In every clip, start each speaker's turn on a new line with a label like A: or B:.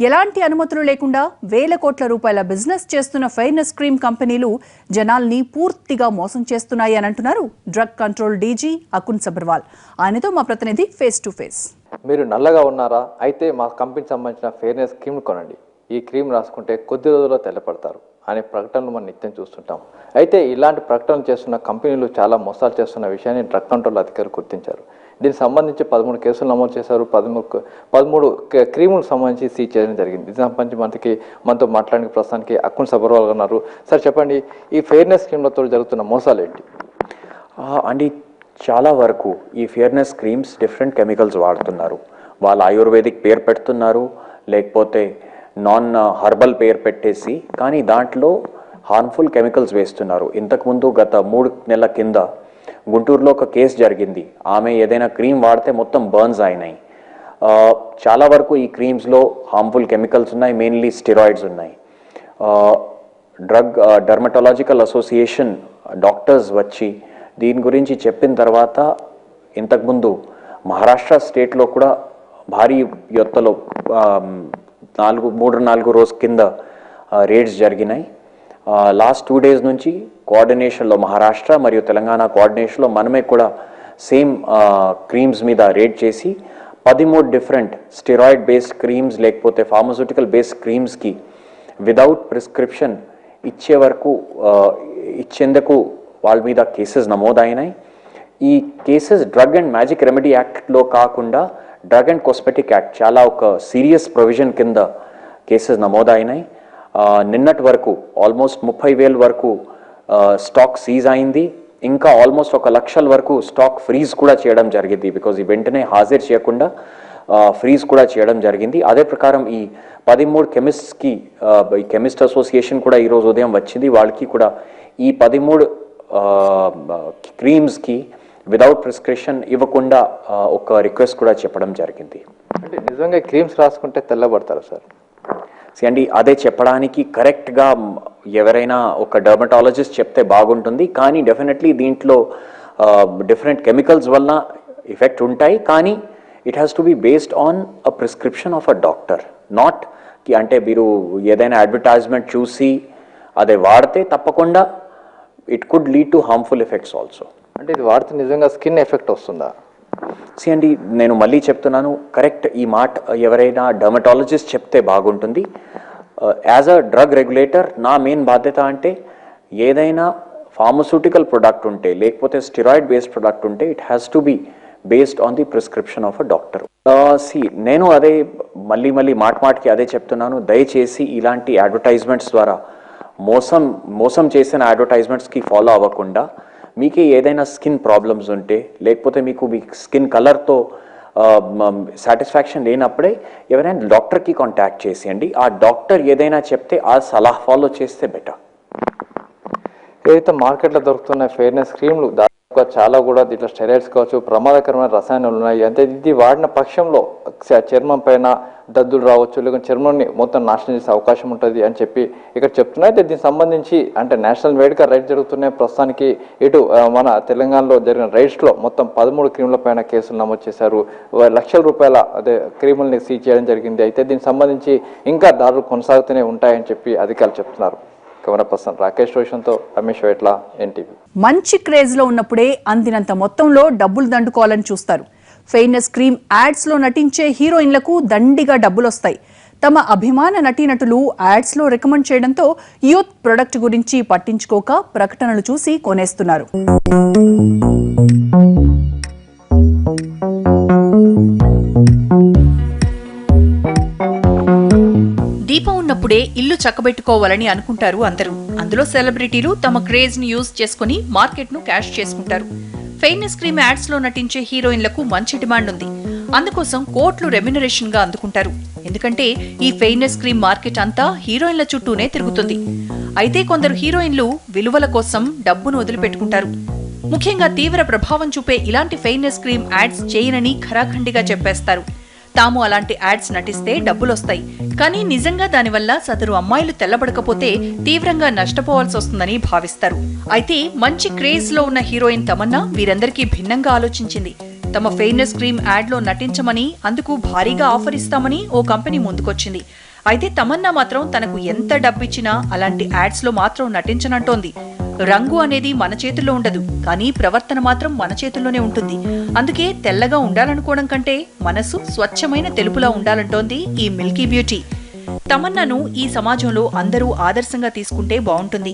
A: ఎలాంటి అనుమతులు లేకుండా వేల కోట్ల రూపాయల బిజినెస్ చేస్తున్న ఫెయిర్నెస్ క్రీమ్ కంపెనీలు జనాల్ని పూర్తిగా మోసం చేస్తున్నాయి అని అంటున్నారు drug control DG Akun Sabharwal. ఆయనతో మా ప్రతినిధి ఫేస్ టు ఫేస్.
B: మీరు నల్లగా ఉన్నారా? అయితే మా కంపెనీకి సంబంధించిన ఫెయిర్నెస్ క్రీమ్ కొనండి. ఈ క్రీమ్ రాసుకుంటే కొద్ది రోజుల్లో తెల్లపడతారు అనే ప్రకటనలు మనం నిత్యం చూస్తుంటాం. అయితే ఇలాంటి ప్రకటనలు చేస్తున్న కంపెనీలు చాలా మోసాలు చేస్తున్న విషయాన్ని డ్రగ్ కంట్రోల్ అధికారులు గుర్తించారు. దీనికి సంబంధించి 13 కేసులు నమోదు చేశారు. 13 క్రీములకు సంబంధించి సీజ్ చేయడం జరిగింది. దీనికి సంబంధించి మనతో మాట్లాడడానికి ప్రస్తుతానికి అకున్ సబర్వాల్ ఉన్నారు. సార్ చెప్పండి, ఈ ఫెయిర్నెస్ క్రీమ్లతో జరుగుతున్న మోసాలు ఏంటి?
C: అండి, చాలా వరకు ఈ ఫెయిర్నెస్ క్రీమ్స్ డిఫరెంట్ కెమికల్స్ వాడుతున్నారు. వాళ్ళు ఆయుర్వేదిక్ పేరు పెడుతున్నారు, లేకపోతే నాన్ హర్బల్ పేరు పెట్టేసి, కానీ దాంట్లో హార్మ్ఫుల్ కెమికల్స్ వేస్తున్నారు. ఇంతకుముందు గత 3 నెలల కింద గుంటూరులో ఒక కేసు జరిగింది. ఆమె ఏదైనా క్రీమ్ వాడితే మొత్తం బర్న్స్ అయినాయి. చాలా వరకు ఈ క్రీమ్స్లో హార్మ్ఫుల్ కెమికల్స్ ఉన్నాయి, మెయిన్లీ స్టెరాయిడ్స్ ఉన్నాయి. డర్మటాలజికల్ అసోసియేషన్ డాక్టర్స్ వచ్చి దీని గురించి చెప్పిన తర్వాత ఇంతకుముందు మహారాష్ట్ర స్టేట్లో కూడా భారీ ఎత్తులో 3-4 రోజు కింద రేడ్స్ జరిగినాయి. లాస్ట్ 2 days నుంచి కోఆర్డినేషన్లో మహారాష్ట్ర మరియు తెలంగాణ కోఆర్డినేషన్లో మనమే కూడా సేమ్ క్రీమ్స్ మీద రేడ్ చేసి 13 డిఫరెంట్ స్టెరాయిడ్ బేస్డ్ క్రీమ్స్ లేకపోతే ఫార్మస్యూటికల్ బేస్డ్ క్రీమ్స్కి విదౌట్ ప్రిస్క్రిప్షన్ ఇచ్చేందుకు వాళ్ళ మీద కేసెస్ నమోదైనాయి. ఈ cases drug and magic remedy యాక్ట్లో కాకుండా డ్రగ్ అండ్ కాస్మెటిక్ యాక్ట్ చాలా ఒక సీరియస్ ప్రొవిజన్ కింద కేసెస్ నమోదైనాయి. నిన్నటి వరకు ఆల్మోస్ట్ 30,000 వరకు స్టాక్ సీజ్ అయింది. ఇంకా ఆల్మోస్ట్ 1,00,000 వరకు స్టాక్ ఫ్రీజ్ కూడా చేయడం జరిగింది. బికాజ్ ఈ వెంటనే హాజరు చేయకుండా ఫ్రీజ్ కూడా చేయడం జరిగింది. అదే ప్రకారం ఈ 13 కెమిస్ట్స్కి ఈ కెమిస్ట్ అసోసియేషన్ కూడా ఈరోజు ఉదయం వచ్చింది. వాళ్ళకి కూడా ఈ 13 క్రీమ్స్కి విదౌట్ ప్రిస్క్రిప్షన్ ఇవ్వకుండా ఒక రిక్వెస్ట్ కూడా చెప్పడం జరిగింది.
B: అంటే నిజంగా క్రీమ్స్ రాసుకుంటే తెల్లబడతారా సార్?
C: అండి, అదే చెప్పడానికి కరెక్ట్గా ఎవరైనా ఒక డర్మటాలజిస్ట్ చెప్తే బాగుంటుంది. కానీ డెఫినెట్లీ దీంట్లో డిఫరెంట్ కెమికల్స్ వల్ల ఎఫెక్ట్ ఉంటాయి. కానీ it has to be based on a prescription of a doctor. Not అంటే మీరు ఏదైనా అడ్వర్టైజ్మెంట్ చూసి అదే వాడితే తప్పకుండా it could lead to harmful effects also.
B: అంటే ఇది వాడితే నిజంగా స్కిన్ ఎఫెక్ట్ వస్తుందా?
C: అండి, నేను మళ్ళీ చెప్తున్నాను, కరెక్ట్ ఈ మాట ఎవరైనా డర్మటాలజిస్ట్ చెప్తే బాగుంటుంది. యాజ్ అ డ్రగ్ రెగ్యులేటర్ నా మెయిన్ బాధ్యత అంటే ఏదైనా ఫార్మస్యూటికల్ ప్రొడక్ట్ ఉంటే లేకపోతే స్టెరాయిడ్ బేస్డ్ ప్రొడక్ట్ ఉంటే it has to be based on the prescription of a doctor. నేను అదే మళ్ళీ మాటికి అదే చెప్తున్నాను, దయచేసి ఇలాంటి అడ్వర్టైజ్మెంట్స్ ద్వారా మోసం చేసిన అడ్వర్టైజ్మెంట్స్కి ఫాలో అవ్వకుండా మీకు ఏదైనా స్కిన్ ప్రాబ్లమ్స్ ఉంటే లేకపోతే మీకు మీ స్కిన్ కలర్తో సాటిస్ఫాక్షన్ లేనప్పుడే ఎవరైనా డాక్టర్కి కాంటాక్ట్ చేసేయండి. ఆ డాక్టర్ ఏదైనా చెప్తే ఆ సలహా ఫాలో చేస్తే బెటర్.
B: ఏదైతే మార్కెట్లో దొరుకుతున్న ఫెయిర్నెస్ క్రీమ్లు దాదాపుగా చాలా కూడా దీంట్లో స్టెరాయిడ్స్ కావచ్చు, ప్రమాదకరమైన రసాయనాలు ఉన్నాయి. అంటే ఇది వాడిన పక్షంలో చర్మం పైన దద్దులు రావచ్చు, లేకుంటే చర్మాన్ని మొత్తం నాశనం చేసే అవకాశం ఉంటుంది అని చెప్పి ఇక్కడ చెప్తున్నాయి. అయితే దీనికి సంబంధించి అంటే నేషనల్ వైడ్గా రైడ్ జరుగుతున్నాయి. ప్రస్తుతానికి ఇటు మన తెలంగాణలో జరిగిన రైడ్స్లో మొత్తం 13 క్రీముల పైన కేసులు నమోదు చేశారు. లక్షల రూపాయల అదే క్రీముల్ని సీజ్ చేయడం జరిగింది. అయితే దీనికి సంబంధించి ఇంకా దాడులు కొనసాగుతూనే ఉంటాయని చెప్పి అధికారులు చెప్తున్నారు. Camera person Rakesh రోషన్తో Ramesh వేట్ల, NTV.
A: మంచి క్రేజ్లో ఉన్నప్పుడే అందినంత మొత్తంలో డబ్బులు దండుకోవాలని చూస్తారు. ఫెయిర్నెస్ క్రీమ్ యాడ్స్లో నటించే హీరోయిన్లకు దండిగా డబ్బులొస్తాయి. తమ అభిమాన నటీనటులు యాడ్స్లో రికమెండ్ చేయడంతో యూత్ ప్రొడక్ట్ గురించి పట్టించుకోక ప్రకటనలు చూసి కొనేస్తున్నారు. దీపం ఉన్నప్పుడే ఇల్లు చక్కబెట్టుకోవాలని అనుకుంటారు అందరూ. అందులో సెలబ్రిటీలు తమ క్రేజ్ ని యూజ్ చేసుకుని మార్కెట్ ను క్యాష్ చేసుకుంటారు. ఫెయిర్నెస్ క్రీమ్ యాడ్స్ లో నటించే హీరోయిన్లకు మంచి డిమాండ్ ఉంది. అందుకోసం కోట్లు రెమ్యునరేషన్ గా అందుకుంటారు. ఎందుకంటే ఈ ఫెయిర్నెస్ క్రీమ్ మార్కెట్ అంతా హీరోయిన్ల చుట్టూనే తిరుగుతుంది. అయితే కొందరు హీరోయిన్లు విలువల కోసం డబ్బును వదిలిపెట్టుకుంటారు. ముఖ్యంగా తీవ్ర ప్రభావం చూపే ఇలాంటి ఫెయిర్నెస్ క్రీమ్ యాడ్స్ చేయనని ఖరాఖండిగా చెప్పేస్తారు. తాము అలాంటి యాడ్స్ నటిస్తే డబ్బులొస్తాయి, కానీ నిజంగా దానివల్ల సదరు అమ్మాయిలు తెల్లబడకపోతే తీవ్రంగా నష్టపోవాల్సి వస్తుందని భావిస్తారు. అయితే మంచి క్రేజ్ లో ఉన్న హీరోయిన్ తమన్నా వీరందరికీ భిన్నంగా ఆలోచించింది. తమ ఫెయిర్నెస్ క్రీమ్ యాడ్ లో నటించమని, అందుకు భారీగా ఆఫర్ ఇస్తామని ఓ కంపెనీ ముందుకొచ్చింది. అయితే తమన్నా మాత్రం తనకు ఎంత డబ్బిచ్చినా అలాంటి యాడ్స్ లో మాత్రం నటించనంటోంది. రంగు అనేది మన చేతుల్లో ఉండదు, కానీ ప్రవర్తన మాత్రం మన చేతుల్లోనే ఉంటుంది. అందుకే తెల్లగా ఉండాలనుకోవడం కంటే మనసు స్వచ్ఛమైన తెలుపులా ఉండాలంటోంది ఈ మిల్కీ బ్యూటీ. తమన్నాను ఈ సమాజంలో అందరూ ఆదర్శంగా తీసుకుంటే బావుంటుంది.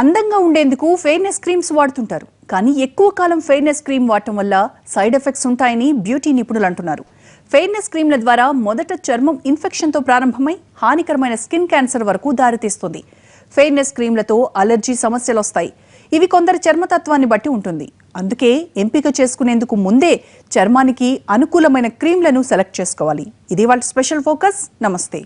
D: అందంగా ఉండేందుకు ఫెయిర్నెస్ క్రీమ్స్ వాడుతుంటారు. కానీ ఎక్కువ కాలం ఫెయిర్నెస్ క్రీమ్ వాడటం వల్ల సైడ్ ఎఫెక్ట్స్ ఉంటాయని బ్యూటీ నిపుణులు అంటున్నారు. ఫెయిర్నెస్ క్రీమ్ల ద్వారా మొదట చర్మం ఇన్ఫెక్షన్తో ప్రారంభమై హానికరమైన స్కిన్ క్యాన్సర్ వరకు దారితీస్తుంది. ఫెయిర్నెస్ క్రీమ్లతో అలర్జీ సమస్యలు వస్తాయి. ఇవి కొందరి చర్మతత్వాన్ని బట్టి ఉంటుంది. అందుకే ఎంపిక చేసుకునేందుకు ముందే చర్మానికి అనుకూలమైన క్రీమ్లను సెలెక్ట్ చేసుకోవాలి. ఇది వాళ్ళ స్పెషల్ ఫోకస్. నమస్తే.